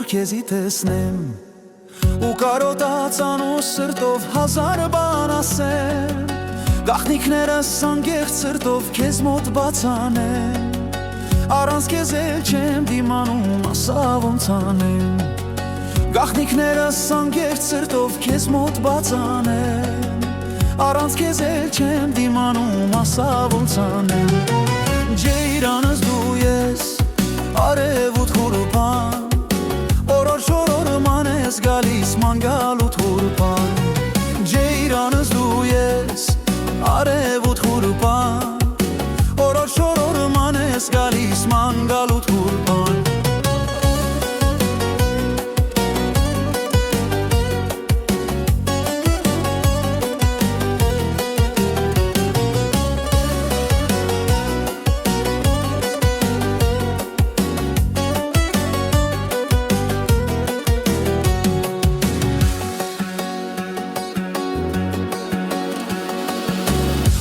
քեզի տեսնեմ ու կարոտած անուս սրտով հազար բան ասեմ գաղտնիքներս անգեղծ սրտով քեզ մոտ բացանեմ Առանց քեզ էլ չեմ դիմանում ասա ոնց անեմ Գաղտնիքներս անգեղծ սրտով քեզ մոտ բացանեմ Առանց քեզ էլ չեմ դիմանում ասա ոնց անեմ Ջեյրանս դու ես արևուտ խորոպան Օրոր շորոր ման ես գալիս մանգալուտ խորոպան Ջեյրանս դու ես արևուտ խորոպան Օրոր շորոր ման ես գալիս մանգալուտ խորոպան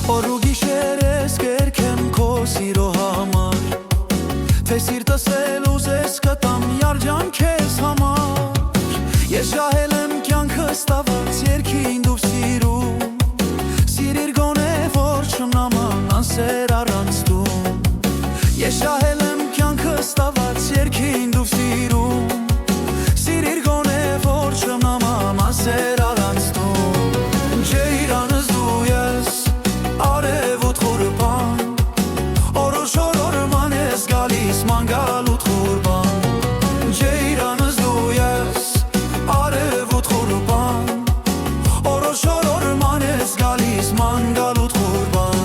Օրու գիշեր ես կերքեմ քո սիրո համար Թե սիրտս էլ ուզես կտամ յարջան քեզ համար Ես ժահել եմ կյանքս տված երգին դու սիրում Սիրիր գոնե որ չմնաման անսեր առանց դու Ես ժահել եմ կյանքս տված երգին դու սիրում Սիրիր գոնե որ չմնաման անսեր առանց դու Ջեյրանս դու ես Արևուտ խորոպան Օրոր շորոր ման ես գալիս մանգալուտ խորոպան Ջեյրանս դու ես Արևուտ խորոպան Օրոր շորոր ման ես գալիս մանգալուտ խորոպան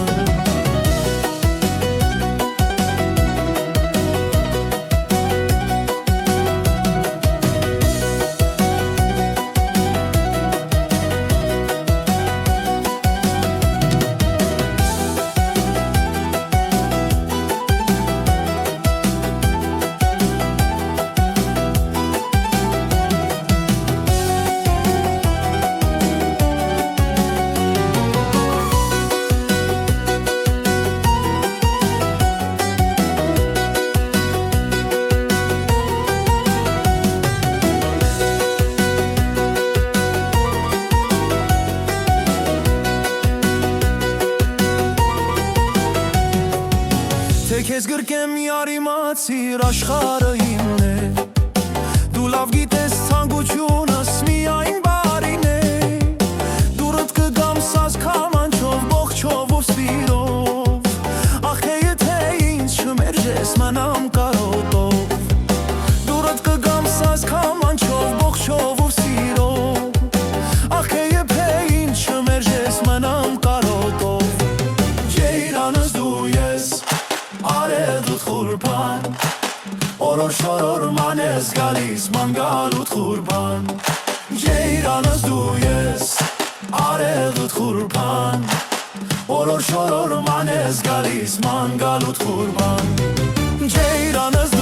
Թե քեզ գրկեմ յարիմացիր աշխարհը իմն է Դու լավ գիտես ցանկությունս միայն բարին է Դուրդ կգամ սազ քամանչով ողջով ու սիրով Ախ եթե ինձ չմերժես մնամ կարոտով Դուրդ կգամ սազ քամանչով ողջով ու սիրով Ախ եթե ինձ չմերժես մնամ կարոտով Ջեյրանս դու ես Արևուտ խորոպան Օրոր շորոր ման ես գալիս մանգալուտ խորոպան Ջեյրանս դու ես Արևուտ խորոպան Օրոր շորոր ման ես գալիս մանգալուտ խորոպան Ջեյրանս